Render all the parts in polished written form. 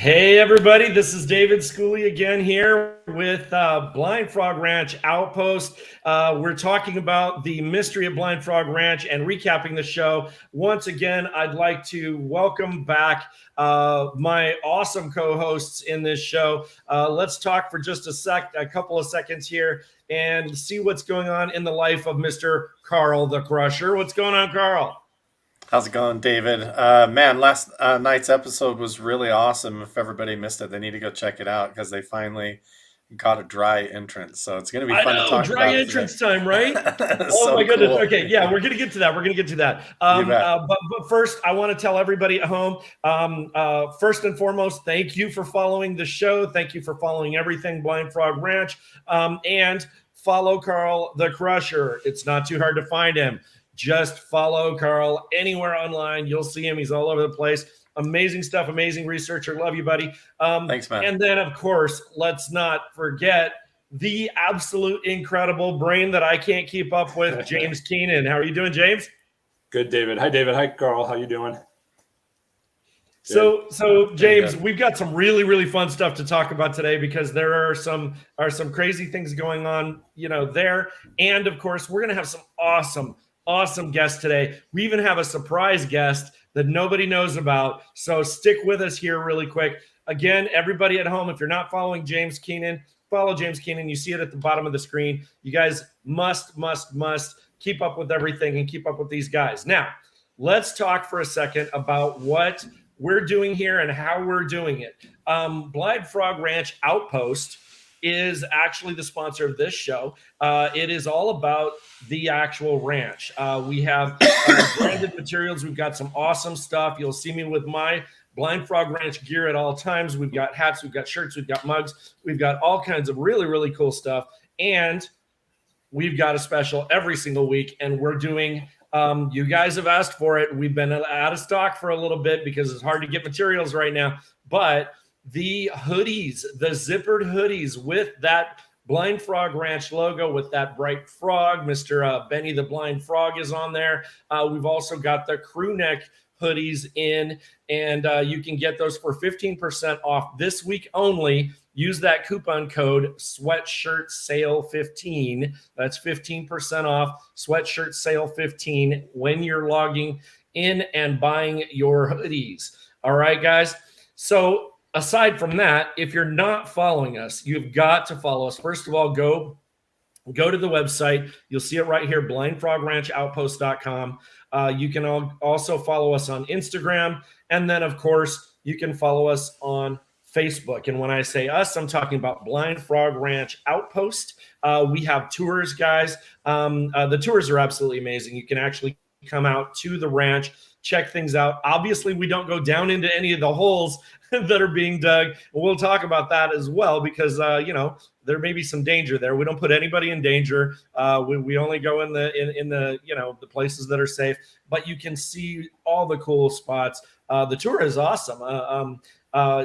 Hey everybody, this is David Schooley again here with Blind Frog Ranch Outpost. We're talking about the mystery of Blind Frog Ranch and recapping the show. Once again, I'd like to welcome back my awesome co-hosts in this show. Let's talk for just a couple of seconds here and see what's going on in the life of Mr. Carl the Crusher. What's going on, Carl? How's it going, David? Man, last night's episode was really awesome. If everybody missed it, they need to go check it out because they finally got a dry entrance. So it's going to be fun to talk dry about entrance time, right? So my goodness. cool. Okay, yeah, we're going to get to that. But first, I want to tell everybody at home, first and foremost, thank you for following the show. Thank you for following everything Blind Frog Ranch. And follow Carl the Crusher. It's not too hard to find him. Just follow Carl anywhere online. You'll see him. He's all over the place. Amazing stuff. Amazing researcher. Love you, buddy. Thanks, man. And then, of course, let's not forget the absolute incredible brain that I can't keep up with, James Keenan. How are you doing, James? Good, David. Hi, David. Hi, Carl. How you doing? So James, we've got some really, really fun stuff to talk about today because there are some crazy things going on, there. And of course, we're going to have some awesome guests today. We even have a surprise guest that nobody knows about. So stick with us here really quick. Again, everybody at home, if you're not following James Keenan, follow James Keenan. You see it at the bottom of the screen. You guys must keep up with everything and keep up with these guys. Now, let's talk for a second about what we're doing here and how we're doing it. Blind Frog Ranch Outpost is actually the sponsor of this show. It is all about the actual ranch. We have branded materials. We've got some awesome stuff. You'll see me with my Blind Frog Ranch gear at all times. We've got hats, we've got shirts, we've got mugs, we've got all kinds of really, really cool stuff. And we've got a special every single week, and we're doing you guys have asked for it. We've been out of stock for a little bit because it's hard to get materials right now, but the hoodies, the zippered hoodies with that Blind Frog Ranch logo with that bright frog, Mr. Benny the Blind Frog is on there. We've also got the crew neck hoodies in, and you can get those for 15% off this week only. Use that coupon code sweatshirtsale15. That's 15% off sweatshirtsale15 when you're logging in and buying your hoodies. All right, guys. So aside from that, if you're not following us, you've got to follow us. First of all, go to the website. You'll see it right here, blindfrogranchoutpost.com. You can also follow us on Instagram. And then, of course, you can follow us on Facebook. And when I say us, I'm talking about Blind Frog Ranch Outpost. We have tours, guys. The tours are absolutely amazing. You can actually come out to the ranch, check things out. Obviously, we don't go down into any of the holes that are being dug. We'll talk about that as well because, there may be some danger there. We don't put anybody in danger. We only go in the places that are safe, but you can see all the cool spots. The tour is awesome.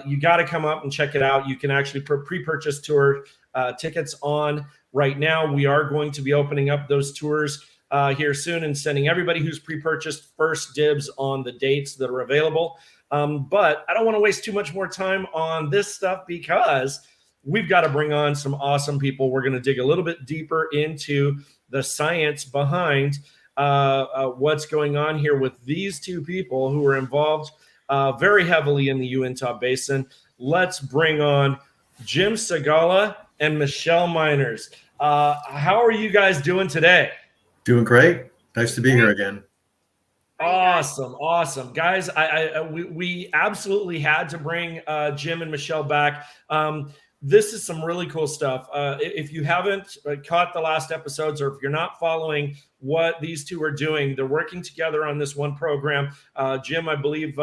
You got to come up and check it out. You can actually pre-purchase tour tickets on right now. We are going to be opening up those tours here soon and sending everybody who's pre-purchased first dibs on the dates that are available. But I don't want to waste too much more time on this stuff because we've got to bring on some awesome people. We're going to dig a little bit deeper into the science behind what's going on here with these two people who are involved very heavily in the Uintah Basin. Let's bring on Jim Segala and Michele Meiners. How are you guys doing today? Doing great. Nice to be here again. Awesome, guys. We absolutely had to bring Jim and Michele back. This is some really cool stuff. If you haven't caught the last episodes, or if you're not following what these two are doing, they're working together on this one program. Jim, I believe,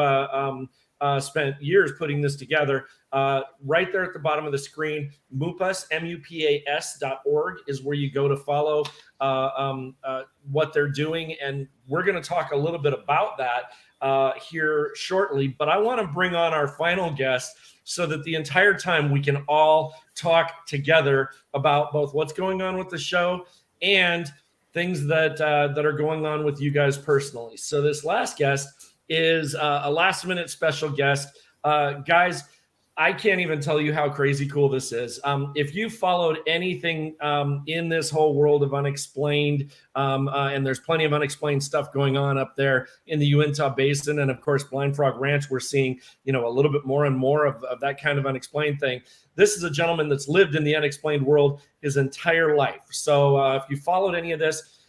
spent years putting this together. Right there at the bottom of the screen, MUPAS, MUPAS.org is where you go to follow what they're doing. And we're going to talk a little bit about that here shortly. But I want to bring on our final guest so that the entire time we can all talk together about both what's going on with the show and things that are going on with you guys personally. So this last guest is a last minute special guest. Guys, I can't even tell you how crazy cool this is. If you followed anything in this whole world of unexplained, and there's plenty of unexplained stuff going on up there in the Uintah Basin, and of course Blind Frog Ranch, we're seeing a little bit more and more of that kind of unexplained thing. This is a gentleman that's lived in the unexplained world his entire life. So if you followed any of this,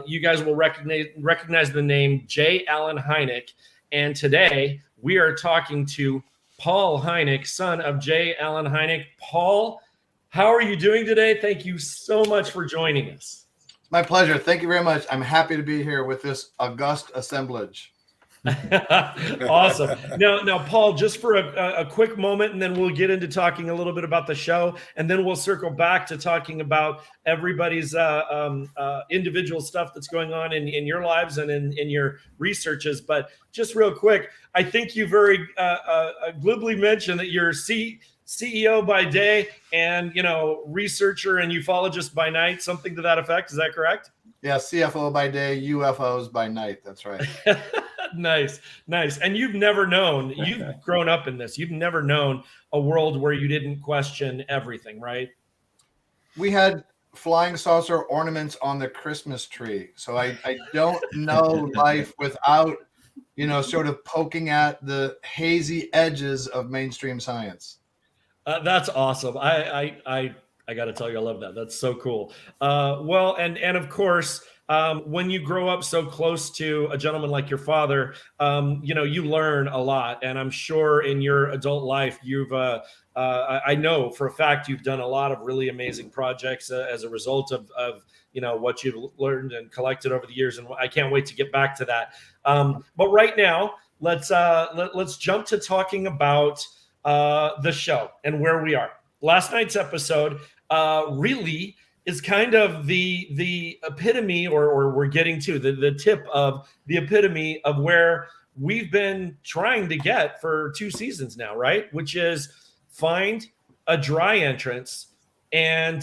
you guys will recognize the name J. Allen Heineck. And today we are talking to Paul Heineck, son of J. Allen Heineck. Paul, how are you doing today? Thank you so much for joining us. My pleasure. Thank you very much. I'm happy to be here with this august assemblage. Awesome. Now, Paul, just for a quick moment, and then we'll get into talking a little bit about the show, and then we'll circle back to talking about everybody's individual stuff that's going on in your lives and in your researches. But just real quick, I think you very glibly mentioned that you're CEO by day and researcher and ufologist by night, something to that effect. Is that correct? Yeah, CFO by day, UFOs by night. That's right. Nice. And you've never known, you've grown up in this. You've never known a world where you didn't question everything, right? We had flying saucer ornaments on the Christmas tree. So I don't know life without, sort of poking at the hazy edges of mainstream science. That's awesome. I got to tell you, I love that. That's so cool. Well, and of course, when you grow up so close to a gentleman like your father, you learn a lot. And I'm sure in your adult life, you've, I know for a fact, you've done a lot of really amazing projects as a result of what you've learned and collected over the years. And I can't wait to get back to that. But right now, let's jump to talking about the show and where we are. Last night's episode really is kind of the epitome, or we're getting to the tip of the epitome of where we've been trying to get for 2 seasons now, right? Which is find a dry entrance. And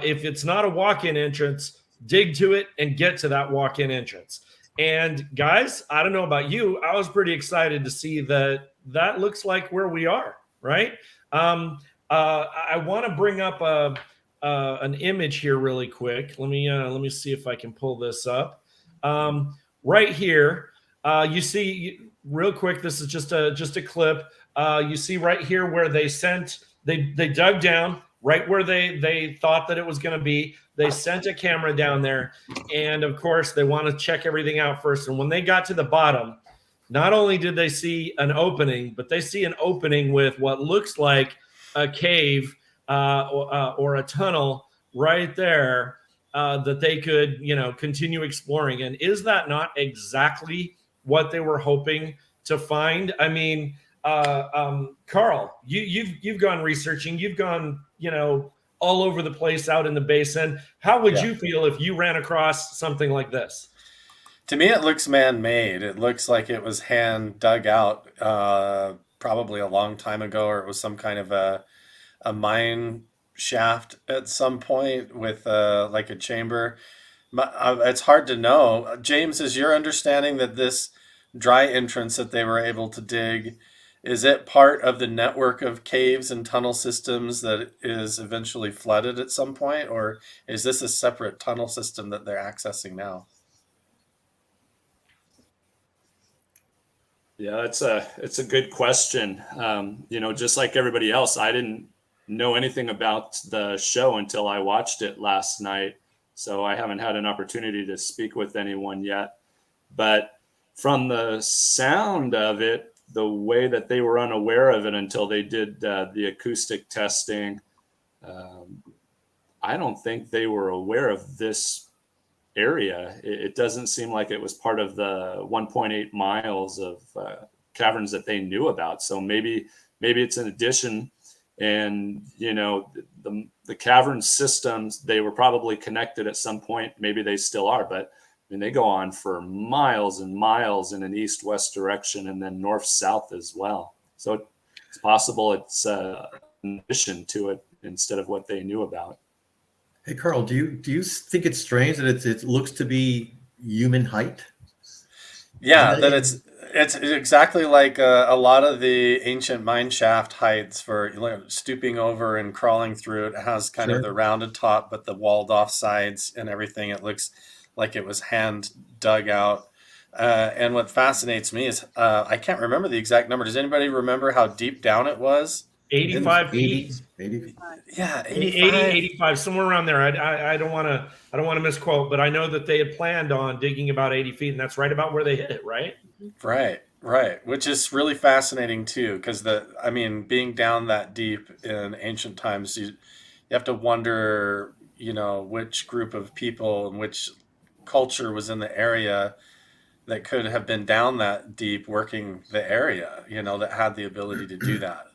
if it's not a walk-in entrance, dig to it and get to that walk-in entrance. And guys, I don't know about you, I was pretty excited to see that looks like where we are, right? I want to bring up an image here really quick. Let me see if I can pull this up. Right here, you see real quick. This is just a clip. You see right here where they dug down right where they thought that it was going to be. They sent a camera down there, and of course they want to check everything out first. And when they got to the bottom, not only did they see an opening, but they see an opening with what looks like a cave or a tunnel right there that they could, continue exploring. And is that not exactly what they were hoping to find? I mean, Carl, you've gone researching, you've gone, all over the place out in the basin. How would you feel if you ran across something like this? To me, it looks man-made. It looks like it was hand dug out probably a long time ago, or it was some kind of a mine shaft at some point with like a chamber. It's hard to know. James, is your understanding that this dry entrance that they were able to dig, is it part of the network of caves and tunnel systems that is eventually flooded at some point, or is this a separate tunnel system that they're accessing now? Yeah, it's a good question. Just like everybody else, I didn't know anything about the show until I watched it last night. So I haven't had an opportunity to speak with anyone yet. But from the sound of it, the way that they were unaware of it until they did the acoustic testing, I don't think they were aware of this area. It doesn't seem like it was part of the 1.8 miles of caverns that they knew about. So maybe it's an addition. And the cavern systems, they were probably connected at some point. Maybe they still are, but I mean, they go on for miles and miles in an east-west direction, and then north-south as well. So it's possible it's an addition to it instead of what they knew about. Hey, Carl, do you think it's strange that it looks to be human height? Yeah, that it's exactly like a lot of the ancient mine shaft heights for stooping over and crawling through. It has kind of Sure. the rounded top, but the walled off sides and everything. It looks like it was hand dug out. And what fascinates me is I can't remember the exact number. Does anybody remember how deep down it was? 85 80, feet. 80. Yeah, 80, 85. 85, somewhere around there. I don't want to misquote, but I know that they had planned on digging about 80 feet, and that's right about where they hit it, right? Right. Which is really fascinating too, because being down that deep in ancient times, you have to wonder, which group of people and which culture was in the area that could have been down that deep working the area, that had the ability to do that.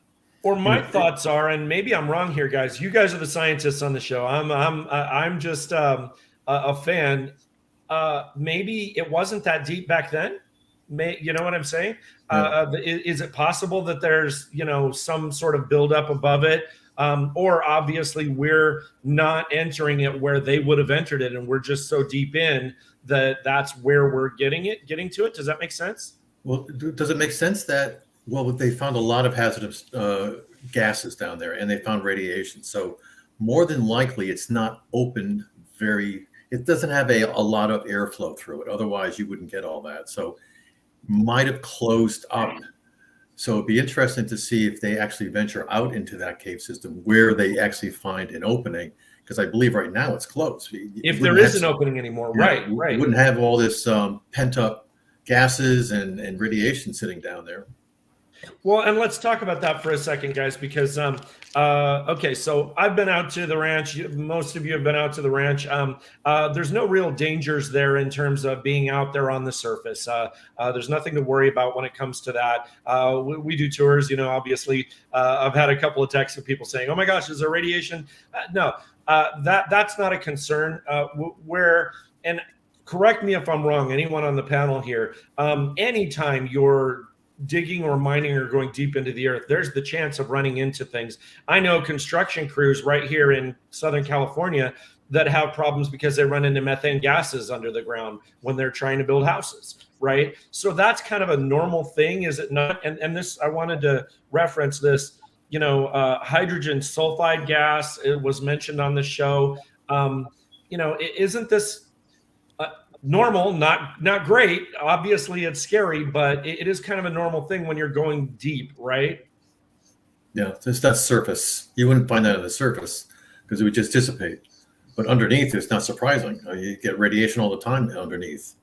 Or my thoughts are, and maybe I'm wrong here, guys. You guys are the scientists on the show. I'm just a fan. Maybe it wasn't that deep back then. You know what I'm saying? Is it possible that there's some sort of buildup above it, or obviously we're not entering it where they would have entered it, and we're just so deep in that's where we're getting to it? Does that make sense? Well, does it make sense that, well, they found a lot of hazardous gases down there, and they found radiation. So more than likely, it's not opened it doesn't have a lot of airflow through it. Otherwise, you wouldn't get all that. So might have closed up. So it'd be interesting to see if they actually venture out into that cave system where they actually find an opening, because I believe right now it's closed. If there is an opening anymore, right. You wouldn't have all this pent up gases and radiation sitting down there. Well, and let's talk about that for a second, guys, because okay, so I've been out to the ranch. Most of you have been out to the ranch. There's no real dangers there in terms of being out there on the surface. There's nothing to worry about when it comes to that. We do tours, obviously. I've had a couple of texts of people saying, "Oh my gosh, is there radiation?" No, that's not a concern. And correct me if I'm wrong, anyone on the panel here, anytime you're digging or mining or going deep into the earth, there's the chance of running into things. I know construction crews right here in Southern California that have problems because they run into methane gases under the ground when they're trying to build houses, right? So that's kind of a normal thing, is it not? And this, I wanted to reference this, hydrogen sulfide gas. It was mentioned on the show. Isn't this normal? Not great. Obviously, it's scary, but it is kind of a normal thing when you're going deep, right? Yeah, it's not surface. You wouldn't find that on the surface because it would just dissipate. But underneath, it's not surprising. You get radiation all the time underneath.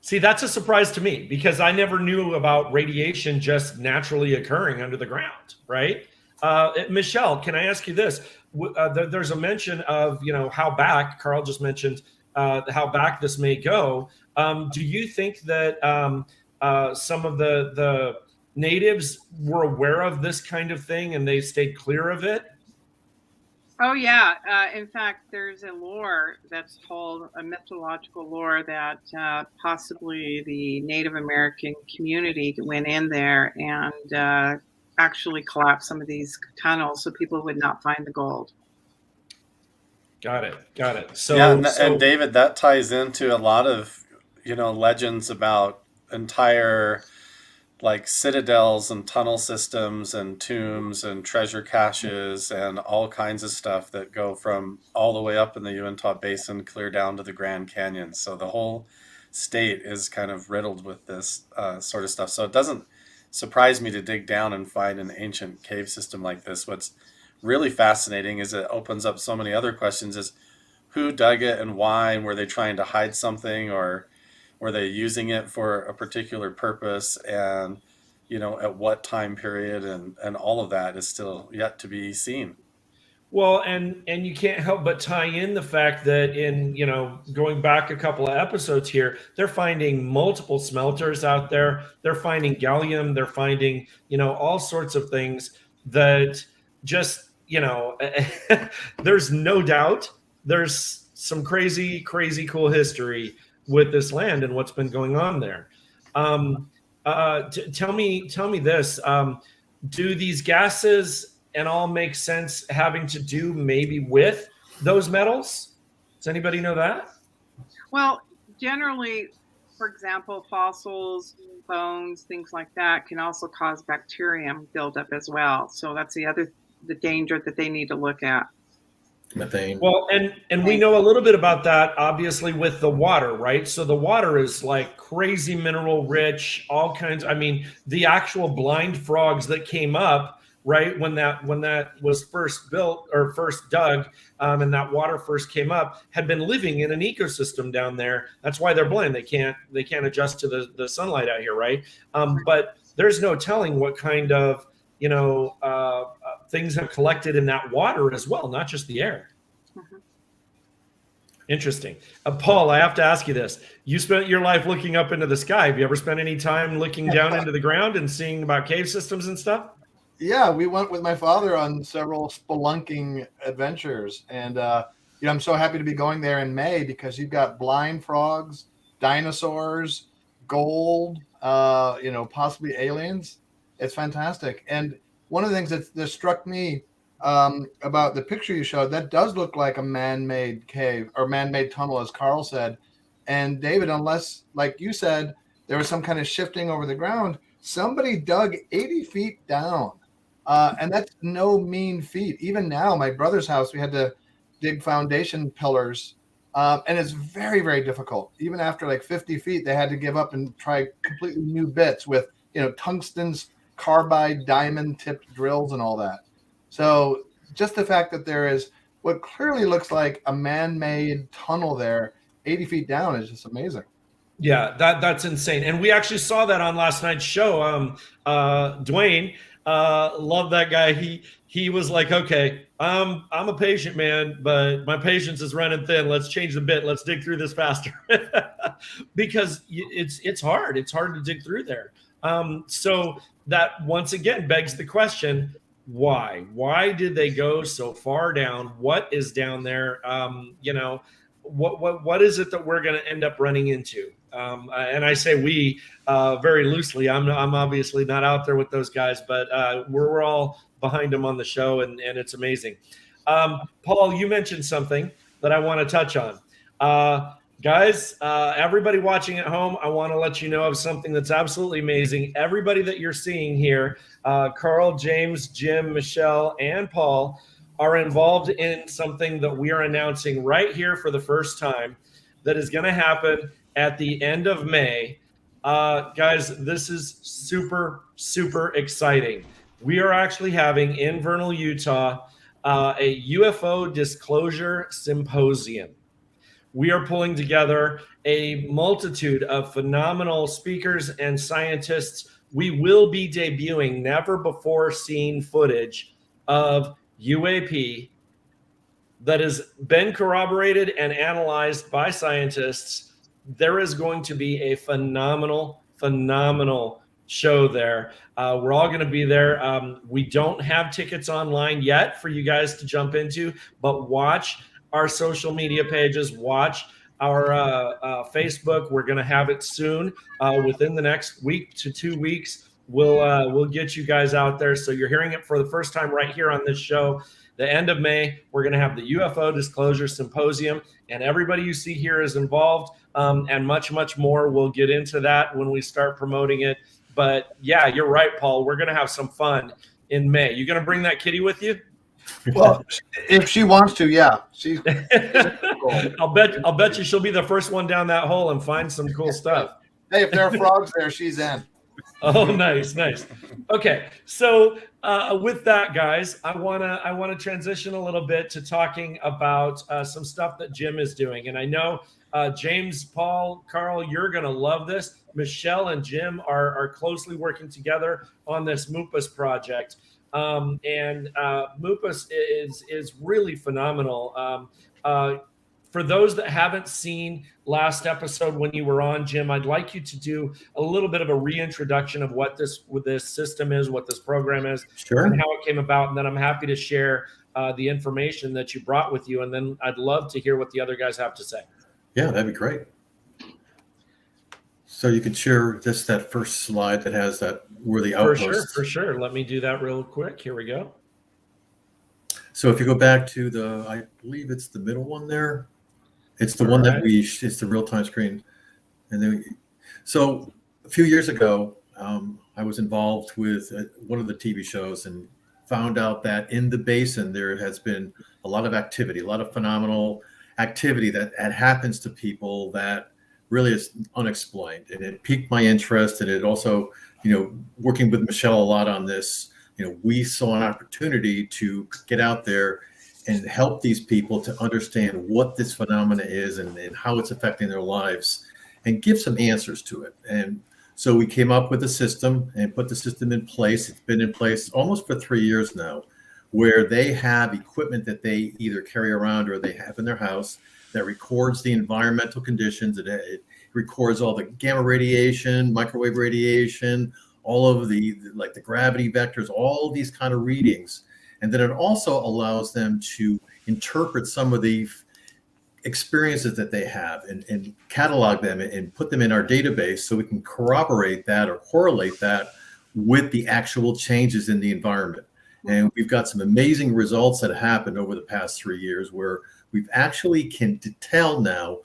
See, that's a surprise to me because I never knew about radiation just naturally occurring under the ground, right? Michele, can I ask you this? There's a mention of, how back, Carl just mentioned how back this may go. Do you think that some of the natives were aware of this kind of thing and they stayed clear of it? Oh, yeah. In fact, there's a lore that's told, a mythological lore, that possibly the Native American community went in there and actually collapsed some of these tunnels so people would not find the gold. Got it. So, and David, that ties into a lot of, legends about entire citadels and tunnel systems and tombs and treasure caches and all kinds of stuff that go from all the way up in the Uintah Basin clear down to the Grand Canyon. So the whole state is kind of riddled with this sort of stuff. So it doesn't surprise me to dig down and find an ancient cave system like this. What's really fascinating is it opens up so many other questions: is who dug it and why, and were they trying to hide something, or were they using it for a particular purpose, and at what time period, and all of that is still yet to be seen. Well, and you can't help but tie in the fact that in, going back a couple of episodes here, they're finding multiple smelters out there. They're finding gallium. They're finding, all sorts of things that just, there's no doubt there's some crazy, crazy cool history with this land and what's been going on there. Tell me this, do these gases and all make sense having to do maybe with those metals? Does anybody know that? Well, generally, for example, fossils, bones, things like that can also cause bacterium buildup as well. So that's the danger that they need to look at. Methane. Well, and we know a little bit about that, obviously, with the water, right? So the water is like crazy mineral rich, all kinds. I mean, the actual blind frogs that came up, right, when that was first built or first dug, and that water first came up, had been living in an ecosystem down there. That's why they're blind. They can't adjust to the sunlight out here, right? But there's no telling what kind of things have collected in that water as well, not just the air. Interesting. Paul, I have to ask you this. You spent your life looking up into the sky. Have you ever spent any time looking down into the ground and seeing about cave systems and stuff? Yeah, we went with my father on several spelunking adventures. And, I'm so happy to be going there in May because you've got blind frogs, dinosaurs, gold, possibly aliens. It's fantastic. And one of the things that struck me about the picture you showed, that does look like a man-made cave or man-made tunnel, as Carl said. And David, unless, like you said, there was some kind of shifting over the ground, somebody dug 80 feet down. And that's no mean feat. Even now, my brother's house, we had to dig foundation pillars. And it's very, very difficult. Even after like 50 feet, they had to give up and try completely new bits with, tungstens, carbide, diamond tipped drills and all that. So just the fact that there is what clearly looks like a man-made tunnel there 80 feet down is just amazing. Yeah, that's insane. And we actually saw that on last night's show. Duane, love that guy. He was like, okay, I'm a patient man, but my patience is running thin. Let's change the bit. Let's dig through this faster because it's hard. It's hard to dig through there. So that once again begs the question, why did they go so far down? What is down there? What is it that we're going to end up running into? And I say we very loosely. I'm obviously not out there with those guys, but we're all behind them on the show, and it's amazing. Paul, you mentioned something that I want to touch on. Guys, everybody watching at home, I want to let you know of something that's absolutely amazing. Everybody that you're seeing here, Carl, James, Jim, Michele, and Paul are involved in something that we are announcing right here for the first time that is going to happen at the end of May. Guys, this is super, super exciting. We are actually having in Vernal, Utah, a UFO disclosure symposium. We are pulling together a multitude of phenomenal speakers and scientists. We will be debuting never before seen footage of UAP that has been corroborated and analyzed by scientists. There is going to be a phenomenal show there. We're all going to be there. We don't have tickets online yet for you guys to jump into, but watch our social media pages, watch our Facebook. We're going to have it soon. Within the next week to 2 weeks, we'll get you guys out there. So you're hearing it for the first time right here on this show. The end of May, we're going to have the UFO Disclosure Symposium, and everybody you see here is involved, and much, much more. We'll get into that when we start promoting it. But yeah, you're right, Paul. We're going to have some fun in May. You going to bring that kitty with you? Well, if she wants to, yeah. She's I'll bet you she'll be the first one down that hole and find some cool stuff. Hey, if there are frogs there, she's in. Oh, nice. Okay, so with that, guys, I wanna transition a little bit to talking about some stuff that Jim is doing, and I know James, Paul, Carl, you're gonna love this. Michele and Jim are closely working together on this MUPAS project. And MUPAS is really phenomenal. For those that haven't seen last episode when you were on, Jim, I'd like you to do a little bit of a reintroduction of what this system is, what this program is, Sure. and how it came about. And then I'm happy to share the information that you brought with you. And then I'd love to hear what the other guys have to say. Yeah, that'd be great. So you could share just that first slide that has that where the outposts. For sure. Let me do that real quick. Here we go. So if you go back to I believe it's the middle one there. It's the one that it's the real-time screen. And then So a few years ago, I was involved with one of the TV shows and found out that in the basin there has been a lot of activity, a lot of phenomenal activity that happens to people that really is unexplained. And it piqued my interest. And it also, working with Michele a lot on this, we saw an opportunity to get out there and help these people to understand what this phenomena is and how it's affecting their lives and give some answers to it. And so we came up with a system and put the system in place. It's been in place almost for 3 years now, where they have equipment that they either carry around or they have in their house that records the environmental conditions. It records all the gamma radiation, microwave radiation, all of the gravity vectors, all these kind of readings. And then it also allows them to interpret some of the experiences that they have and catalog them and put them in our database so we can corroborate that or correlate that with the actual changes in the environment. And we've got some amazing results that happened over the past 3 years where we've actually can tell now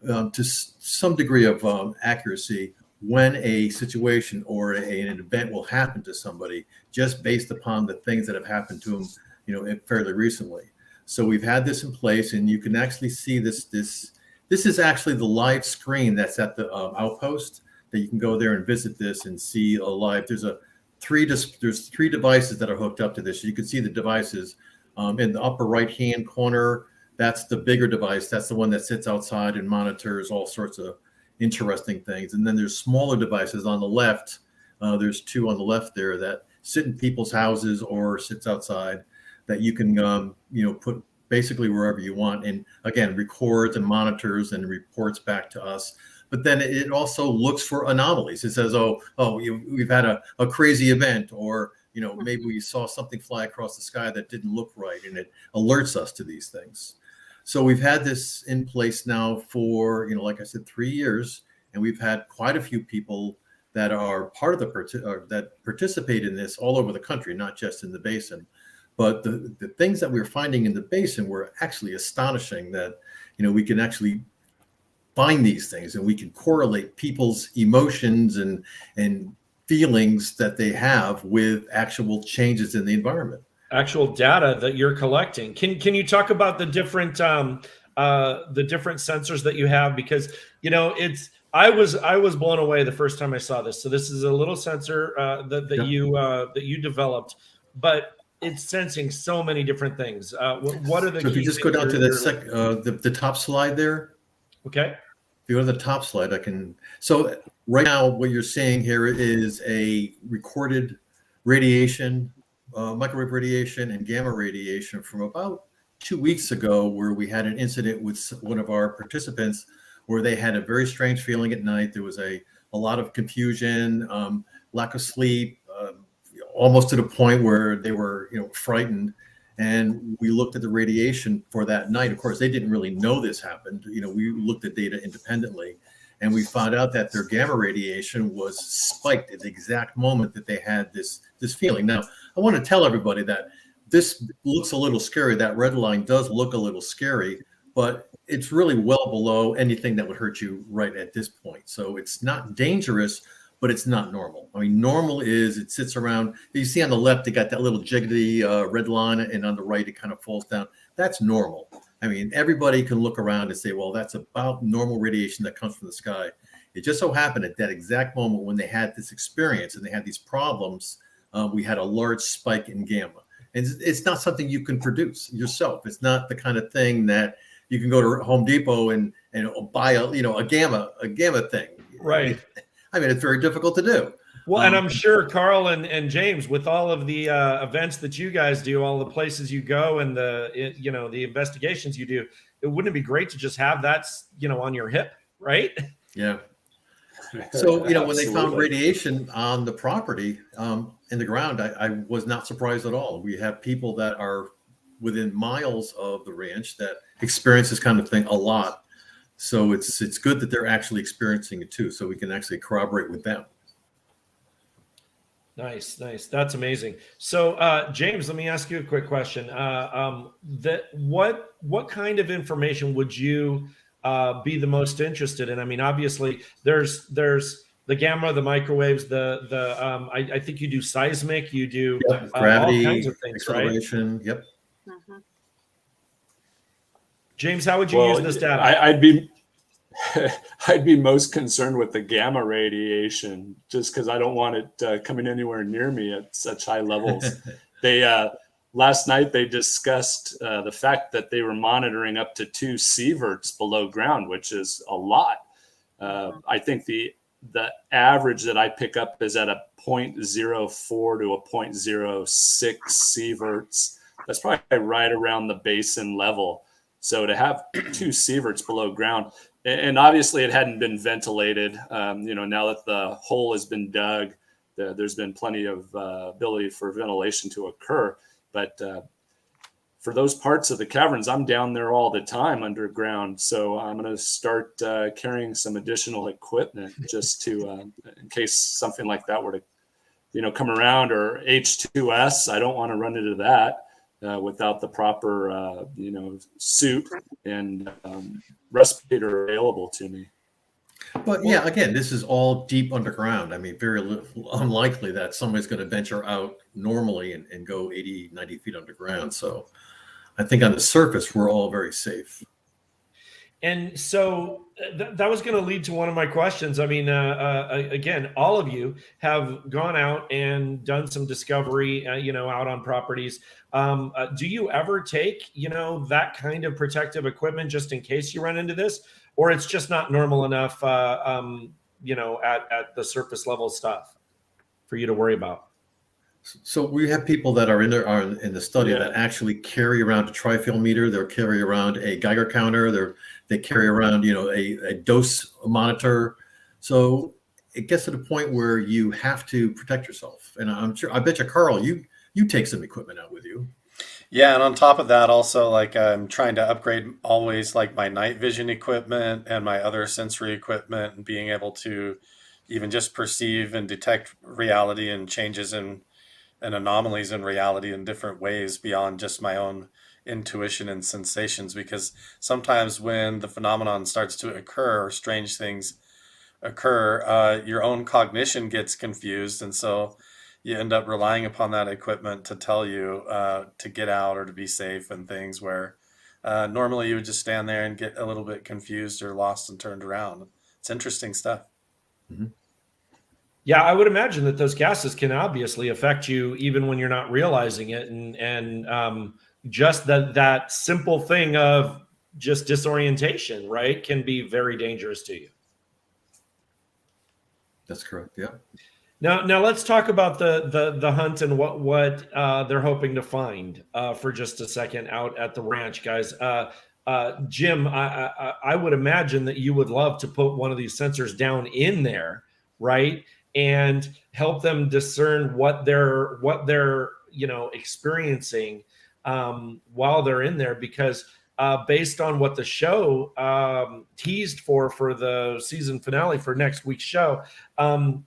to some degree of accuracy when a situation or an event will happen to somebody just based upon the things that have happened to them, fairly recently. So we've had this in place, and you can actually see this. This is actually the live screen that's at the outpost that you can go there and visit this and see a live. There's three devices that are hooked up to this. You can see the devices in the upper right-hand corner. That's the bigger device. That's the one that sits outside and monitors all sorts of interesting things. And then there's smaller devices on the left. There's two on the left there that sit in people's houses or sits outside that you can, put basically wherever you want. And again, records and monitors and reports back to us. But then it also looks for anomalies. It says, we've had a crazy event, or, maybe we saw something fly across the sky that didn't look right, and it alerts us to these things. So we've had this in place now for, like I said, 3 years, and we've had quite a few people that are part of that participate in this all over the country, not just in the basin. But the things that we're finding in the basin were actually astonishing that, we can actually find these things and we can correlate people's emotions and feelings that they have with actual changes in the environment. Actual data that you're collecting. Can you talk about the different sensors that you have? Because I was blown away the first time I saw this. So this is a little sensor that you developed, but it's sensing so many different things. What are the? So if you just go down to the top slide there. Okay. If you go to the top slide, So right now, what you're seeing here is a recorded radiation, microwave radiation and gamma radiation from about 2 weeks ago, where we had an incident with one of our participants where they had a very strange feeling at night. There was a lot of confusion, lack of sleep, almost to the point where they were, frightened. And we looked at the radiation for that night. Of course, they didn't really know this happened. We looked at data independently, and we found out that their gamma radiation was spiked at the exact moment that they had this feeling. Now, I want to tell everybody that this looks a little scary. That red line does look a little scary, but it's really well below anything that would hurt you right at this point. So it's not dangerous, but it's not normal. I mean, normal is it sits around. You see on the left, they got that little jiggly red line, and on the right, it kind of falls down. That's normal. I mean, everybody can look around and say, well, that's about normal radiation that comes from the sky. It just so happened at that exact moment when they had this experience and they had these problems, we had a large spike in gamma. And it's not something you can produce yourself. It's not the kind of thing that you can go to Home Depot and buy a gamma thing. Right. I mean, it's very difficult to do. Well, and I'm sure Carl and James, with all of the events that you guys do, all the places you go, and the investigations you do, wouldn't it be great to just have that, on your hip, right? Yeah. So, when they found radiation on the property, in the ground, I was not surprised at all. We have people that are within miles of the ranch that experience this kind of thing a lot. So it's good that they're actually experiencing it too, so we can actually corroborate with them. Nice. That's amazing. So, James, let me ask you a quick question. What kind of information would you be the most interested in? I mean, obviously there's the gamma, the microwaves, I think you do seismic, you do Yep. all Gravity, kinds of things, right? acceleration. Yep. Mhm. James, how would you use this data? I'd be I'd be most concerned with the gamma radiation, just because I don't want it coming anywhere near me at such high levels. They last night they discussed the fact that they were monitoring up to 2 sieverts below ground, which is a lot. I think the average that I pick up is at a 0.04 to a 0.06 sieverts. That's probably right around the basin level. So to have 2 sieverts below ground, and obviously it hadn't been ventilated. Now that the hole has been dug, there's been plenty of ability for ventilation to occur. But for those parts of the caverns, I'm down there all the time underground. So I'm going to start carrying some additional equipment just to, in case something like that were to, come around, or H2S. I don't want to run into that without the proper, suit and respirator available to me. But yeah, again, this is all deep underground. I mean, very unlikely that somebody's going to venture out normally and go 80, 90 feet underground. So I think on the surface, we're all very safe. And so that was going to lead to one of my questions. I mean, again, all of you have gone out and done some discovery, out on properties. Do you ever take, that kind of protective equipment just in case you run into this, or it's just not normal enough, at the surface level stuff for you to worry about? So we have people that are in the study that actually carry around a trifield meter. They'll carry around a Geiger counter. They carry around, a dose monitor. So it gets to the point where you have to protect yourself. And I bet you, Carl, you take some equipment out with you. Yeah, and on top of that, also, like, I'm trying to upgrade always, like, my night vision equipment and my other sensory equipment, and being able to even just perceive and detect reality and changes and anomalies in reality in different ways beyond just my own intuition and sensations. Because sometimes when the phenomenon starts to occur, or strange things occur, your own cognition gets confused, and so you end up relying upon that equipment to tell you to get out or to be safe, and things where normally you would just stand there and get a little bit confused or lost and turned around. It's interesting stuff. Mm-hmm. Yeah, I would imagine that those gases can obviously affect you even when you're not realizing it, and just that simple thing of just disorientation, right, can be very dangerous to you. That's correct. Yeah. Now let's talk about the hunt and what they're hoping to find for just a second out at the ranch, guys. Jim, I would imagine that you would love to put one of these sensors down in there, right, and help them discern what they're experiencing while they're in there, because based on what the show teased for the season finale for next week's show,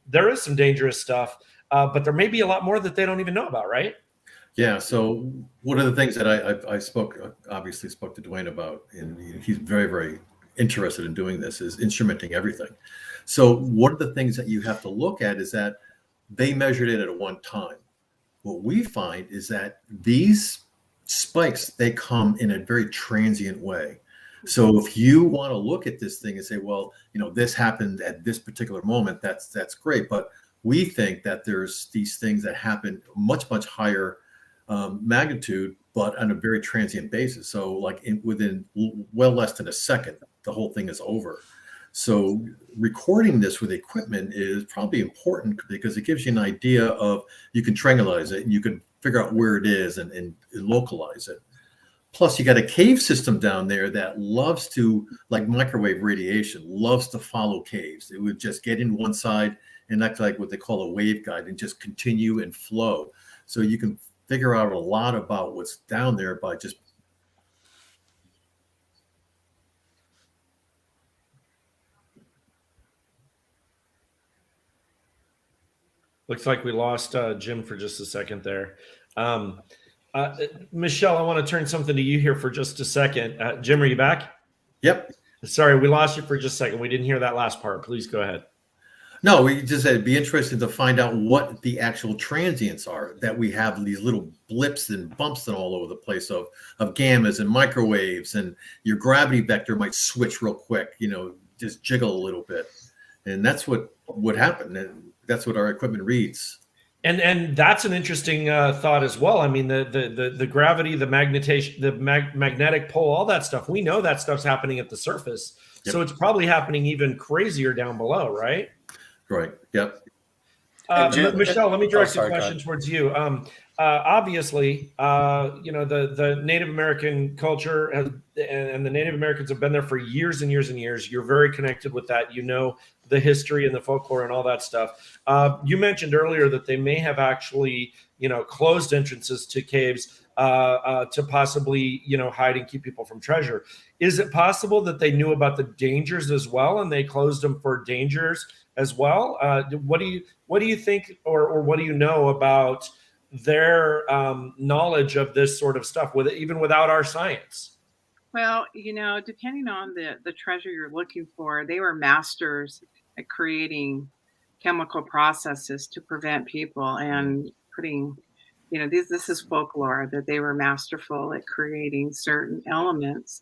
there is some dangerous stuff, but there may be a lot more that they don't even know about, right? Yeah. So one of the things that I obviously spoke to Duane about, and he's very, very interested in doing this, is instrumenting everything. So one of the things that you have to look at is that they measured it at one time. What we find is that these spikes, they come in a very transient way. So if you want to look at this thing and say, well, this happened at this particular moment, that's great. But we think that there's these things that happen much, much higher magnitude, but on a very transient basis. So like within well less than a second, the whole thing is over. So recording this with equipment is probably important because it gives you an idea of, you can triangulate it and you can figure out where it is and localize it. Plus, you got a cave system down there that loves to, like microwave radiation, loves to follow caves. It would just get in one side and act like what they call a waveguide and just continue and flow. So you can figure out a lot about what's down there by just. Looks like we lost Jim for just a second there. Michele, I want to turn something to you here for just a second. Jim, are you back? Yep. Sorry, we lost you for just a second. We didn't hear that last part. Please go ahead. No, we just said it'd be interesting to find out what the actual transients are, that we have these little blips and bumps and all over the place of gammas and microwaves, and your gravity vector might switch real quick, just jiggle a little bit. And that's what would happen. And that's what our equipment reads. And that's an interesting thought as well. I mean, the gravity, the magnetic pole, all that stuff. We know that stuff's happening at the surface. Yep. So it's probably happening even crazier down below, right? Right. Yep. Michele, let me direct the question towards you. Obviously, the Native American culture and the Native Americans have been there for years and years and years. You're very connected with that. You know the history and the folklore and all that stuff. You mentioned earlier that they may have actually, closed entrances to caves to possibly, hide and keep people from treasure. Is it possible that they knew about the dangers as well, and they closed them for dangers as well? What do you think, or what do you know about their knowledge of this sort of stuff, even without our science? Well, depending on the treasure you're looking for, they were masters at creating chemical processes to prevent people and putting, this is folklore, that they were masterful at creating certain elements,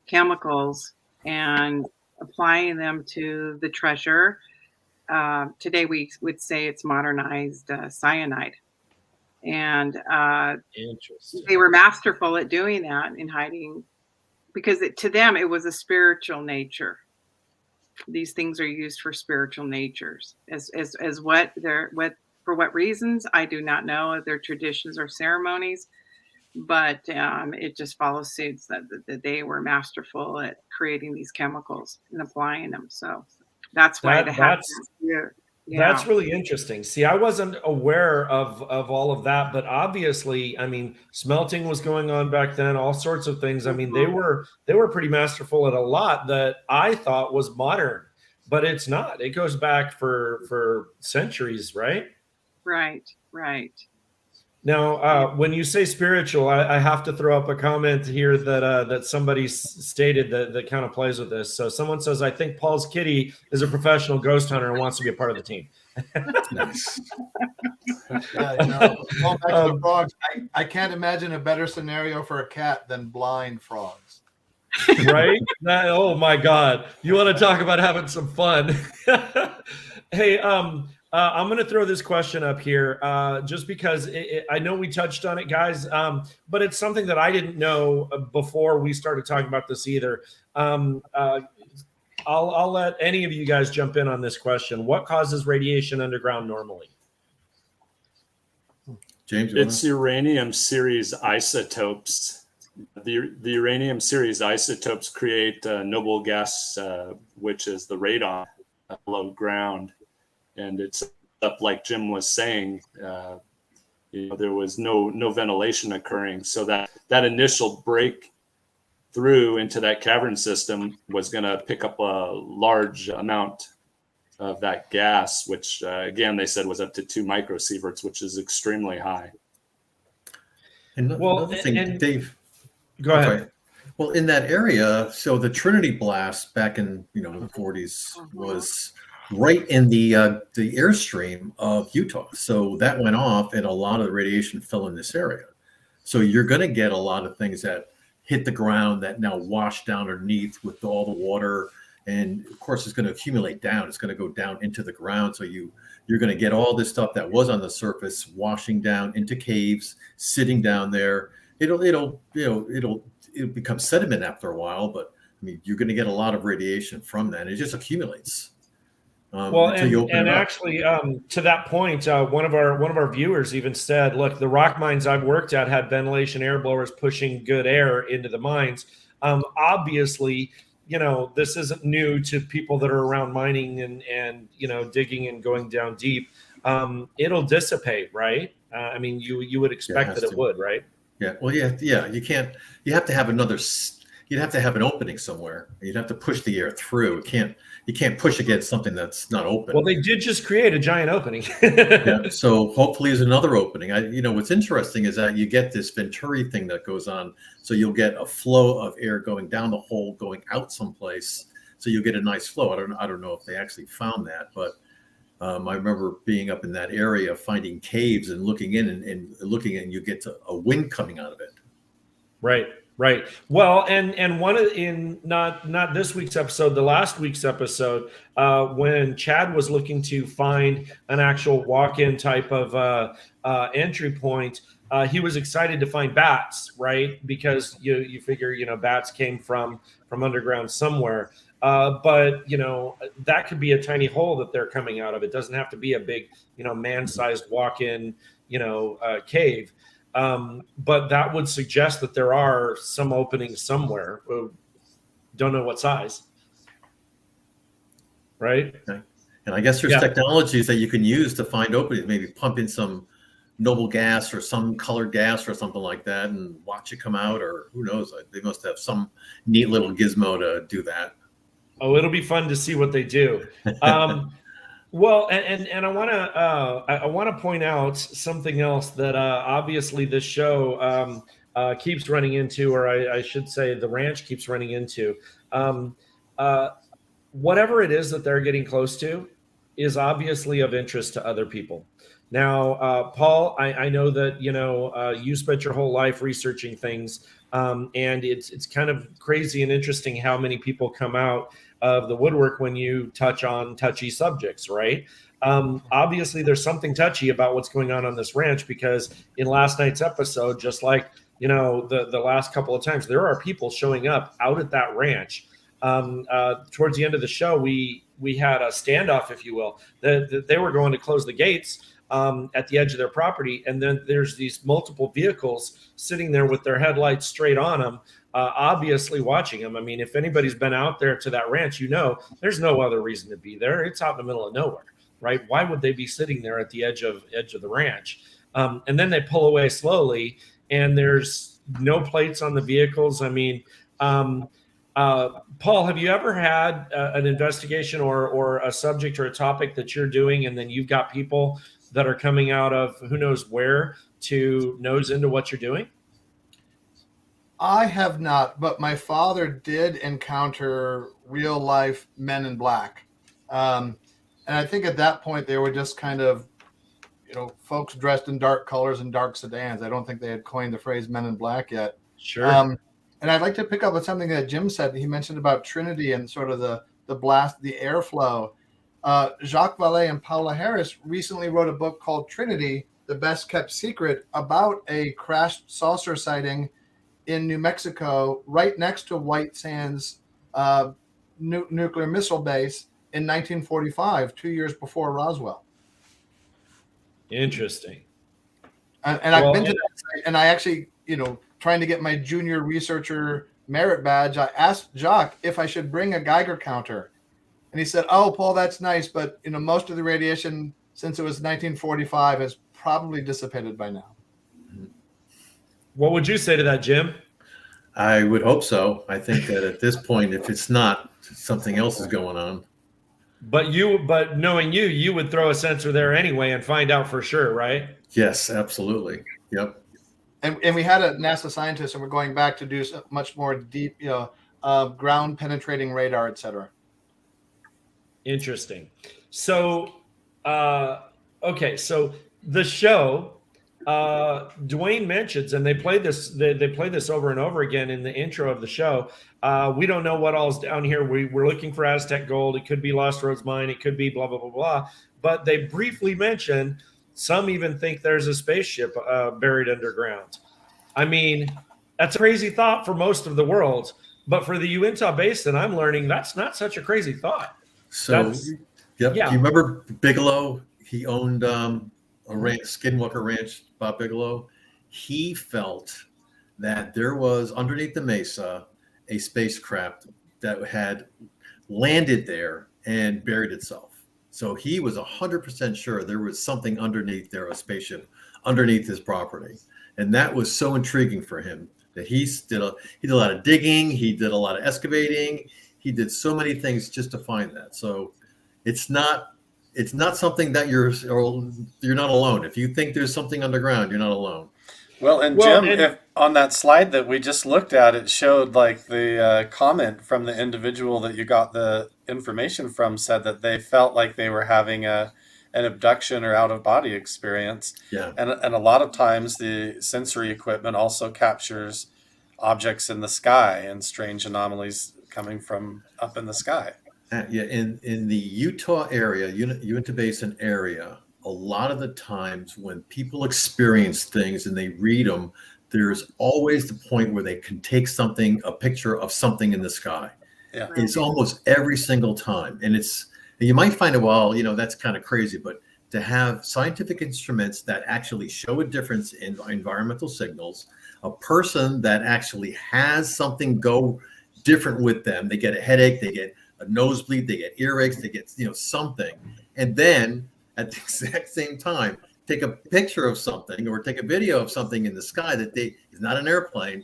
chemicals, and applying them to the treasure. Today we would say it's modernized cyanide. And they were masterful at doing that and hiding, because to them it was a spiritual nature. These things are used for spiritual natures. As for what reasons, I do not know. Their traditions or ceremonies, but it just follows suit that they were masterful at creating these chemicals and applying them. So that's why That's really interesting. See, I wasn't aware of all of that, but obviously, I mean, smelting was going on back then, all sorts of things. I mean, they were pretty masterful at a lot that I thought was modern, but it's not. It goes back for centuries, right? Right. Now, when you say spiritual, I have to throw up a comment here that somebody stated that kind of plays with this. So someone says, I think Paul's kitty is a professional ghost hunter and wants to be a part of the team. Nice. Going back to the frogs, I can't imagine a better scenario for a cat than blind frogs. Right? Oh my God. You want to talk about having some fun. Hey, I'm going to throw this question up here just because I know we touched on it, guys, but it's something that I didn't know before we started talking about this either. I'll let any of you guys jump in on this question. What causes radiation underground normally? James, it's uranium series isotopes. The uranium series isotopes create noble gas, which is the radon below ground. And it's up, like Jim was saying, there was no ventilation occurring. So that initial break through into that cavern system was going to pick up a large amount of that gas, which, again, they said was up to 2 microsieverts, which is extremely high. And another thing, Dave. Go ahead. Sorry. Well, in that area, so the Trinity blast back in the 40s was right in the airstream of Utah. So that went off and a lot of the radiation fell in this area. So you're going to get a lot of things that hit the ground that now wash down underneath with all the water. And of course, it's going to accumulate down. It's going to go down into the ground. So you're going to get all this stuff that was on the surface washing down into caves, sitting down there. It'll become sediment after a while, but I mean, you're going to get a lot of radiation from that. It just accumulates. Actually, to that point, one of our viewers even said, "Look, the rock mines I've worked at had ventilation air blowers pushing good air into the mines. Obviously, this isn't new to people that are around mining and digging and going down deep. It'll dissipate, right? I mean, you would expect that it would, right? Yeah. Well, yeah. You can't. You have to have another. you'd have to have an opening somewhere. You'd have to push the air through. You can't push against something that's not open. Well, they did just create a giant opening. Yeah, so hopefully there's another opening. What's interesting is that you get this Venturi thing that goes on. So you'll get a flow of air going down the hole, going out someplace. So you'll get a nice flow. I don't know if they actually found that, but I remember being up in that area, finding caves and looking in and looking, and you get a wind coming out of it. Right. Well, and not this week's episode, the last week's episode, when Chad was looking to find an actual walk-in type of entry point, he was excited to find bats, right? Because you figure bats came from underground somewhere. But that could be a tiny hole that they're coming out of. It doesn't have to be a big man-sized walk-in cave. But that would suggest that there are some openings somewhere. Don't know what size. Right. Okay. And I guess there's technologies that you can use to find openings, maybe pump in some noble gas or some colored gas or something like that and watch it come out, or who knows, they must have some neat little gizmo to do that. Oh, it'll be fun to see what they do. Well, and I want to point out something else that obviously this show keeps running into, or I should say the ranch keeps running into. Whatever it is that they're getting close to is obviously of interest to other people. Now, Paul, I know that you spent your whole life researching things, and it's kind of crazy and interesting how many people come out of the woodwork when you touch on touchy subjects, right? Obviously, there's something touchy about what's going on this ranch, because in last night's episode, just like the last couple of times, there are people showing up out at that ranch. Towards the end of the show, we had a standoff, if you will. They were going to close the gates at the edge of their property, and then there's these multiple vehicles sitting there with their headlights straight on them, obviously watching them. I mean, if anybody's been out there to that ranch, there's no other reason to be there. It's out in the middle of nowhere, right? Why would they be sitting there at the edge of the ranch? And then they pull away slowly, and there's no plates on the vehicles. I mean, Paul, have you ever had an investigation or a subject or a topic that you're doing, and then you've got people that are coming out of who knows where to nose into what you're doing? I have not, but my father did encounter real life men in black. And I think at that point they were just kind of, folks dressed in dark colors and dark sedans. I don't think they had coined the phrase men in black yet. Sure. And I'd like to pick up on something that Jim said. He mentioned about Trinity and sort of the blast, the airflow. Jacques Vallée and Paula Harris recently wrote a book called Trinity, The Best Kept Secret, about a crashed saucer sighting in New Mexico, right next to White Sands nuclear missile base in 1945, 2 years before Roswell. Interesting. And I've been to that site, and I actually, trying to get my junior researcher merit badge, I asked Jacques if I should bring a Geiger counter. And he said, "Oh, Paul, that's nice, but most of the radiation since it was 1945 has probably dissipated by now." What would you say to that, Jim? I would hope so. I think that at this point, if it's not, something else is going on. But knowing you would throw a sensor there anyway and find out for sure, right? Yes, absolutely. Yep. And we had a NASA scientist, and we're going back to do much more deep, ground penetrating radar, et cetera. Interesting. So, okay. So the show, Duane mentions, and they play this over and over again in the intro of the show. We don't know what all's down here. We're looking for Aztec gold. It could be Lost Roads Mine. It could be blah, blah, blah, blah. But they briefly mention, some even think there's a spaceship buried underground. I mean, that's a crazy thought for most of the world. But for the Uintah Basin, I'm learning that's not such a crazy thought. So, yep. Yeah. Do you remember Bigelow? He owned a ranch, Skinwalker Ranch, Bob Bigelow. He felt that there was underneath the mesa a spacecraft that had landed there and buried itself. So he was 100% sure there was something underneath there, a spaceship underneath his property. And that was so intriguing for him That he did a lot of digging, he did a lot of excavating, he did so many things just to find that. So it's not something that you're not alone. If you think there's something underground, you're not alone. Well, and Well, Jim, and- if on that slide that we just looked at, it showed like the comment from the individual that you got the information from said that they felt like they were having an abduction or out of body experience. Yeah. And a lot of times the sensory equipment also captures objects in the sky and strange anomalies coming from up in the sky. Yeah, in the Utah area, Uintah Basin area, a lot of the times when people experience things and they read them, there's always the point where they can take a picture of something in the sky. Yeah. It's almost every single time. And you might find it, well, that's kind of crazy, but to have scientific instruments that actually show a difference in environmental signals, a person that actually has something go different with them, they get a headache, they get a nosebleed, they get earaches, they get something, and then at the exact same time take a picture of something or take a video of something in the sky that is not an airplane.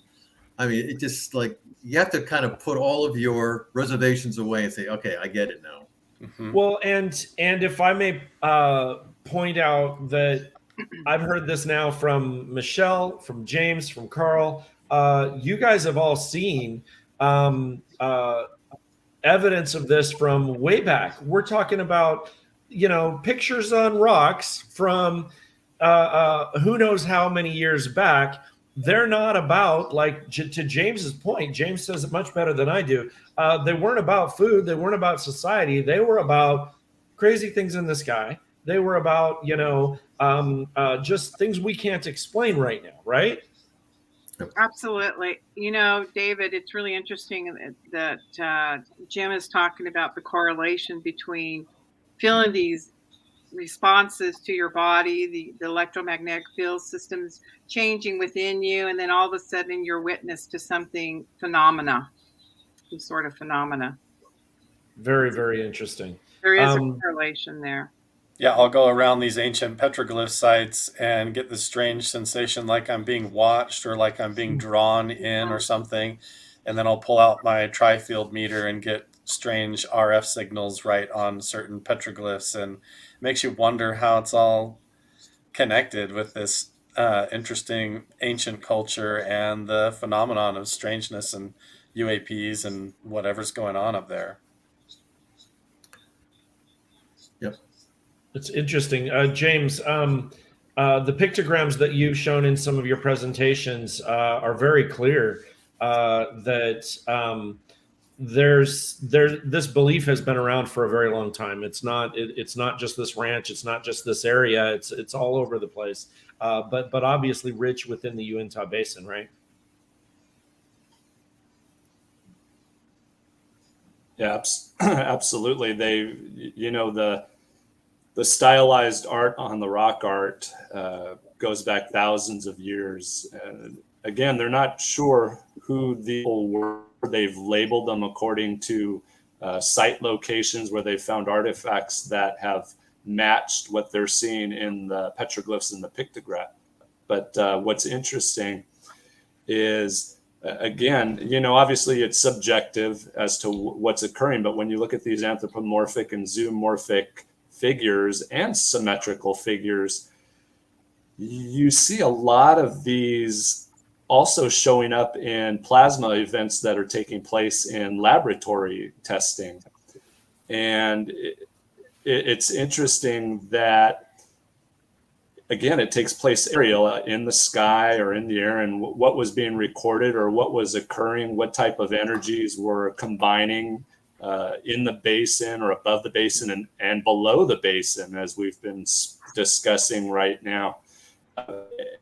I mean, it just like you have to kind of put all of your reservations away and say, okay, I get it now. Mm-hmm. Well, and if I may point out that I've heard this now from Michele, from James, from Carl. You guys have all seen evidence of this from way back. We're talking about, pictures on rocks from who knows how many years back. They're not about, like, to James's point, James says it much better than I do. They weren't about food. They weren't about society. They were about crazy things in the sky. They were about, just things we can't explain right now, right? Absolutely. David, it's really interesting that Jim is talking about the correlation between feeling these responses to your body, the electromagnetic field systems changing within you, and then all of a sudden you're witness to some sort of phenomena. Very, very interesting. There is a correlation there. Yeah, I'll go around these ancient petroglyph sites and get this strange sensation like I'm being watched or like I'm being drawn in or something. And then I'll pull out my tri-field meter and get strange RF signals right on certain petroglyphs. And it makes you wonder how it's all connected with this interesting ancient culture and the phenomenon of strangeness and UAPs and whatever's going on up there. Yep. It's interesting. James, the pictograms that you've shown in some of your presentations are very clear that this belief has been around for a very long time. It's not just this ranch. It's not just this area. It's all over the place. But obviously rich within the Uintah Basin, right? Yeah, absolutely. The stylized art on the rock art goes back thousands of years. And again, they're not sure who the people were. They've labeled them according to site locations where they found artifacts that have matched what they're seeing in the petroglyphs and the pictograph. But what's interesting is, again, obviously it's subjective as to what's occurring. But when you look at these anthropomorphic and zoomorphic figures and symmetrical figures, you see a lot of these also showing up in plasma events that are taking place in laboratory testing. And it's interesting that, again, it takes place aerial in the sky or in the air, and what was being recorded or what was occurring, what type of energies were combining in the basin or above the basin and below the basin, as we've been discussing right now.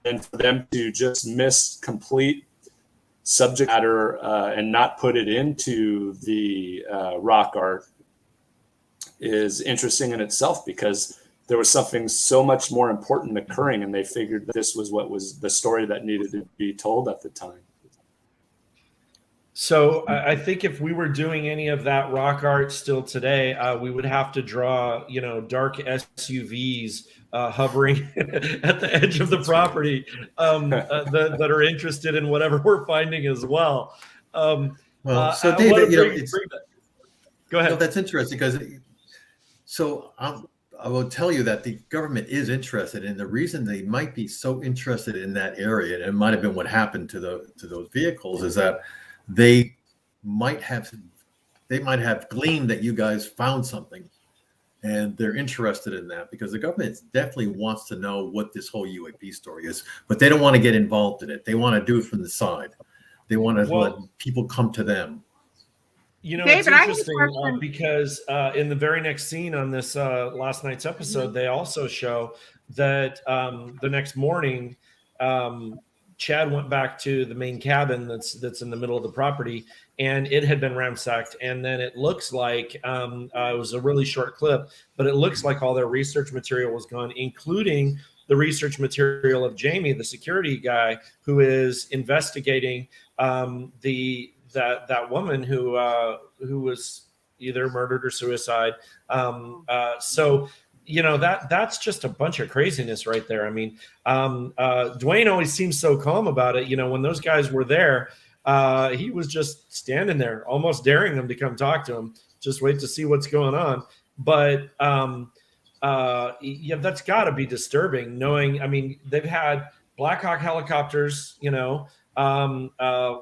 And for them to just miss complete subject matter and not put it into the rock art is interesting in itself, because there was something so much more important occurring, and they figured that this was what was the story that needed to be told at the time. So I think if we were doing any of that rock art still today, we would have to draw, dark SUVs hovering at the edge of the property that are interested in whatever we're finding as well. Well, so David, go ahead. No, that's interesting because I will tell you that the government is interested, and the reason they might be so interested in that area, and it might have been what happened to those vehicles, is that they might have gleaned that you guys found something, and they're interested in that because the government definitely wants to know what this whole UAP story is, but they don't want to get involved in it. They want to do it from the side. They want to let people come to them. You know, David, it's interesting because in the very next scene on this last night's episode, they also show that the next morning, Chad went back to the main cabin that's in the middle of the property, and it had been ransacked. And then it looks like it was a really short clip, but it looks like all their research material was gone, including the research material of Jamie, the security guy, who is investigating that woman who was either murdered or suicide. So, you know, that's just a bunch of craziness right there. I mean, Duane always seems so calm about it. You know, when those guys were there, he was just standing there, almost daring them to come talk to him. Just wait to see what's going on. But yeah, that's got to be disturbing. Knowing, I mean, they've had Black Hawk helicopters, you know,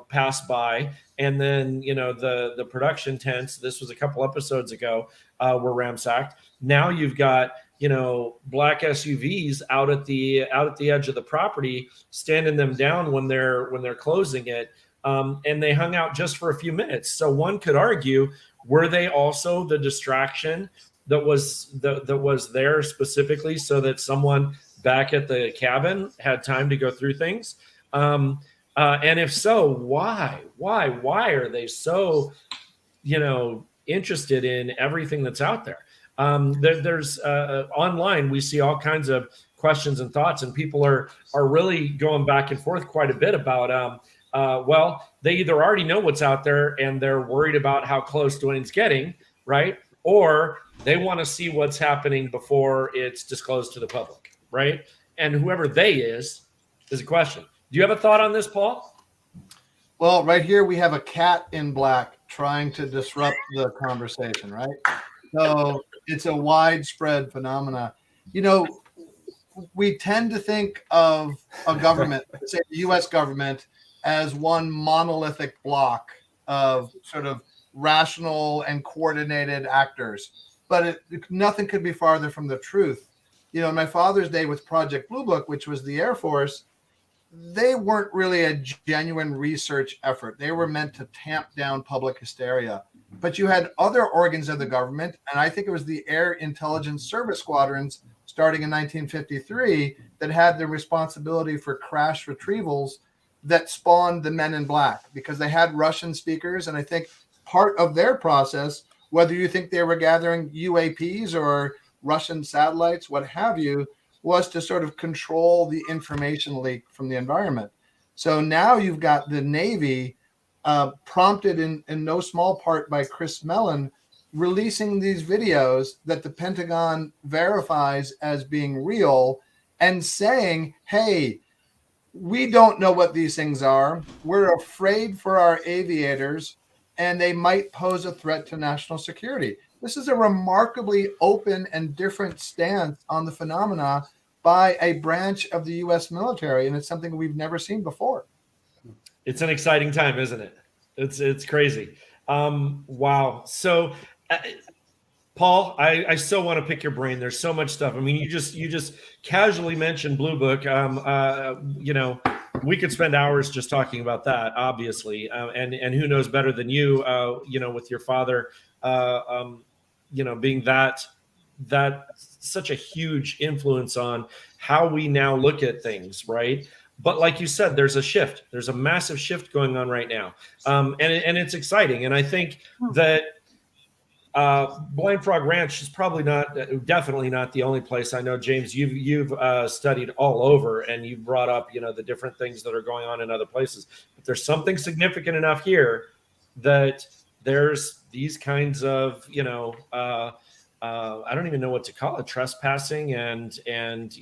pass by, and then, you know, the production tents, this was a couple episodes ago, were ransacked. Now you've got, you know, black SUVs out at the edge of the property, standing them down when they're closing it, and they hung out just for a few minutes. So one could argue, were they also the distraction that was there specifically so that someone back at the cabin had time to go through things? And if so, why are they so, you know, interested in everything that's out there? There's online, we see all kinds of questions and thoughts, and people are really going back and forth quite a bit about, well, they either already know what's out there and they're worried about how close Duane's getting, right? Or they want to see what's happening before it's disclosed to the public, right? And whoever they is a question. Do you have a thought on this, Paul? Well, right here we have a cat in black trying to disrupt the conversation, right? So it's a widespread phenomena. You know, we tend to think of a government, say the U.S. government, as one monolithic block of sort of rational and coordinated actors, but nothing could be farther from the truth. You know, in my father's day with Project Blue Book, which was the Air Force, they weren't really a genuine research effort. They were meant to tamp down public hysteria. But you had other organs of the government, and I think it was the Air Intelligence Service Squadrons starting in 1953 that had the responsibility for crash retrievals that spawned the Men in Black, because they had Russian speakers. And I think part of their process, whether you think they were gathering UAPs or Russian satellites, what have you, was to sort of control the information leak from the environment. So now you've got the Navy, prompted in no small part by Chris Mellon, releasing these videos that the Pentagon verifies as being real and saying, hey, we don't know what these things are. We're afraid for our aviators, and they might pose a threat to national security. This is a remarkably open and different stance on the phenomena by a branch of the U.S. military, and it's something we've never seen before. It's an exciting time, isn't it? It's crazy. Wow. So, Paul, I so want to pick your brain. There's so much stuff. I mean, you just casually mentioned Blue Book. You know, we could spend hours just talking about that, obviously, and who knows better than you? You know, with your father, you know, being that such a huge influence on how we now look at things, right? But like you said, there's a shift. There's a massive shift going on right now, and it's exciting. And I think that Blind Frog Ranch is definitely not the only place. I know, James, you've studied all over, and you've brought up, you know, the different things that are going on in other places. But there's something significant enough here that there's these kinds of, you know, I don't even know what to call it, trespassing and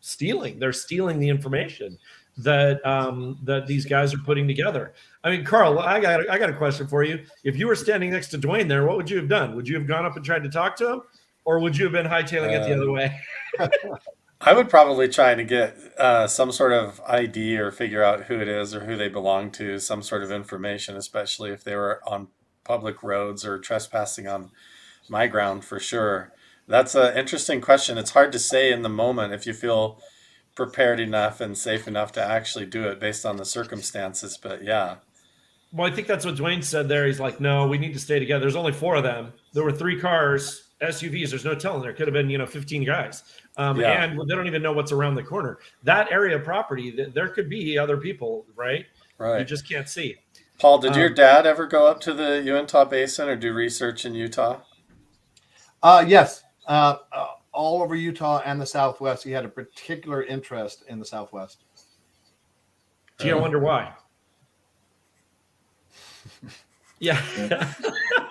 stealing. They're stealing the information that these guys are putting together. I mean, Carl, I got a question for you. If you were standing next to Duane there, what would you have done? Would you have gone up and tried to talk to him, or would you have been hightailing it the other way? I would probably try to get some sort of ID or figure out who it is or who they belong to, some sort of information, especially if they were on public roads or trespassing on my ground, for sure. That's an interesting question. It's hard to say in the moment if you feel prepared enough and safe enough to actually do it based on the circumstances. But yeah. Well, I think that's what Duane said there. He's like, no, we need to stay together. There's only 4 of them. There were 3 cars, SUVs. There's no telling. There could have been, 15 guys. And they don't even know what's around the corner. That area of property, there could be other people, right? Right. You just can't see. Paul, did your dad ever go up to the Uintah Basin or do research in Utah? Yes. All over Utah and the Southwest. He had a particular interest in the Southwest. Gee, I wonder why. Yeah.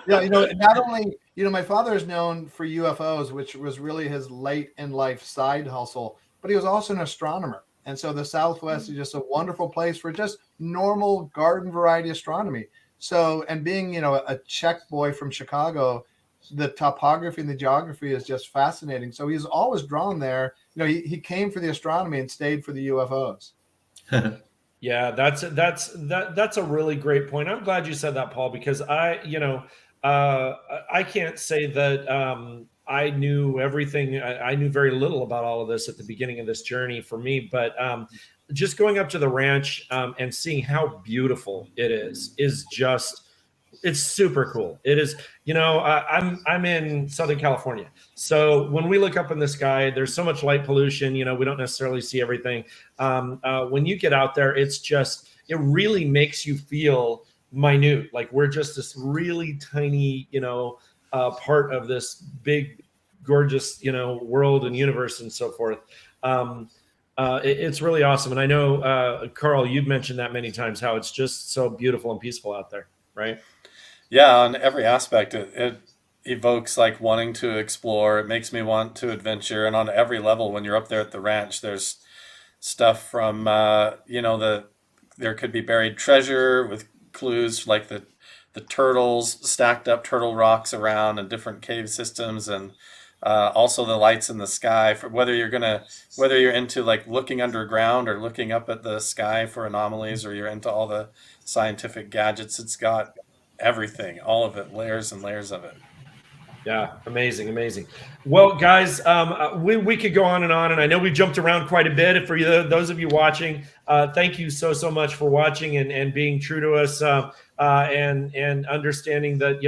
Yeah, not only, my father is known for UFOs, which was really his late in life side hustle, but he was also an astronomer. And so the Southwest is just a wonderful place for just normal garden variety astronomy. So, and being, a Czech boy from Chicago, the topography and the geography is just fascinating. So he's always drawn there. He came for the astronomy and stayed for the UFOs. Yeah, that's a really great point. I'm glad you said that, Paul, because I can't say that I knew everything. I knew very little about all of this at the beginning of this journey for me, but just going up to the ranch and seeing how beautiful it is just, it's super cool. It is, I'm in Southern California. So when we look up in the sky, there's so much light pollution, we don't necessarily see everything. When you get out there, it really makes you feel minute. Like we're just this really tiny, part of this big, gorgeous, world and universe and so forth. It's really awesome. And I know, Carl, you've mentioned that many times, how it's just so beautiful and peaceful out there, right? Yeah, on every aspect, it evokes like wanting to explore. It makes me want to adventure. And on every level, when you're up there at the ranch, there's stuff from, there could be buried treasure with clues like the turtles, stacked up turtle rocks around and different cave systems, and also the lights in the sky, for whether you're into like looking underground or looking up at the sky for anomalies, or you're into all the scientific gadgets. It's got everything, all of it, layers and layers of it. Yeah, amazing. Well, guys, we could go on, and I know we jumped around quite a bit. For those of you watching, thank you so much for watching and being true to us, and understanding that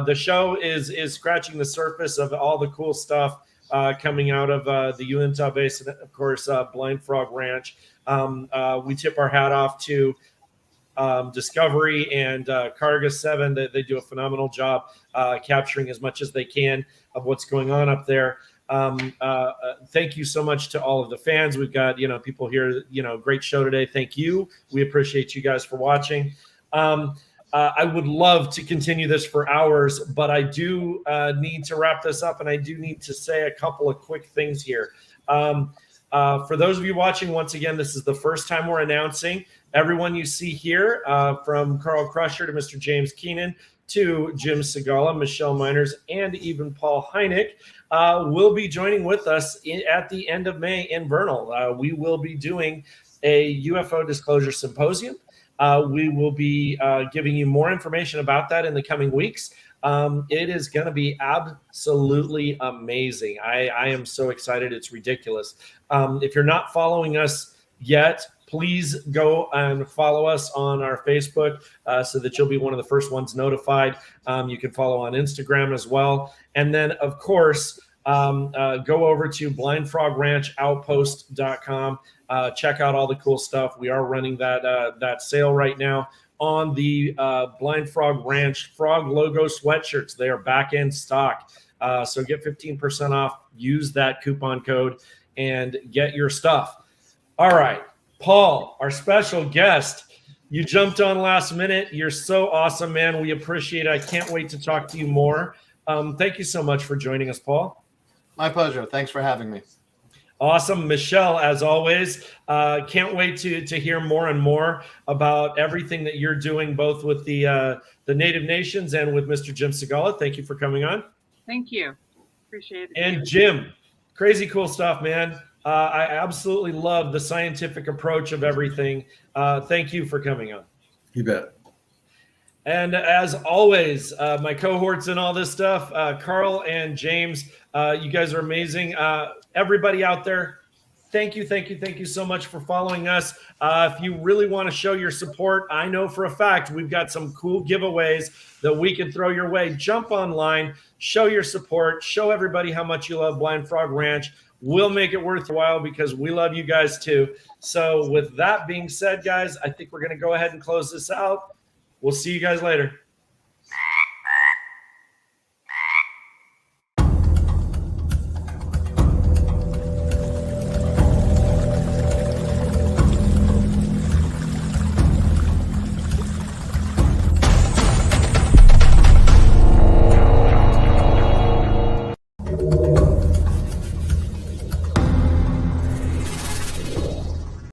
the show is scratching the surface of all the cool stuff coming out of the Uintah Basin, of course, Blind Frog Ranch. We tip our hat off to Discovery and Carga 7. They do a phenomenal job capturing as much as they can of what's going on up there. Thank you so much to all of the fans. We've got people here, great show today. Thank you. We appreciate you guys for watching. I would love to continue this for hours, but I do need to wrap this up, and I do need to say a couple of quick things here. For those of you watching, once again, this is the first time we're announcing. Everyone you see here, from Carl Crusher to Mr. James Keenan to Jim Segala, Michele Meiners, and even Paul Heineck, will be joining with us at the end of May in Vernal. We will be doing a UFO disclosure symposium. We will be giving you more information about that in the coming weeks. It is going to be absolutely amazing. I am so excited. It's ridiculous. If you're not following us yet, please go and follow us on our Facebook so that you'll be one of the first ones notified. You can follow on Instagram as well. And then, of course, go over to blindfrogranchoutpost.com. Check out all the cool stuff. We are running that sale right now on the Blind Frog Ranch frog logo sweatshirts. They are back in stock. So get 15% off. Use that coupon code and get your stuff. All right. Paul, our special guest, you jumped on last minute. You're so awesome, man. We appreciate it. I can't wait to talk to you more. Thank you so much for joining us, Paul. My pleasure. Thanks for having me. Awesome. Michele, as always, can't wait to hear more and more about everything that you're doing, both with the Native Nations and with Mr. Jim Segala. Thank you for coming on. Thank you. Appreciate it. And Jim, crazy cool stuff, man. I absolutely love the scientific approach of everything. Thank you for coming on. You bet. And as always, my cohorts and all this stuff, Carl and James, you guys are amazing. Everybody out there, thank you so much for following us. If you really want to show your support, I know for a fact we've got some cool giveaways that we can throw your way. Jump online, show your support, show everybody how much you love Blind Frog Ranch. We'll make it worth your while because we love you guys too. So with that being said, guys, I think we're going to go ahead and close this out. We'll see you guys later.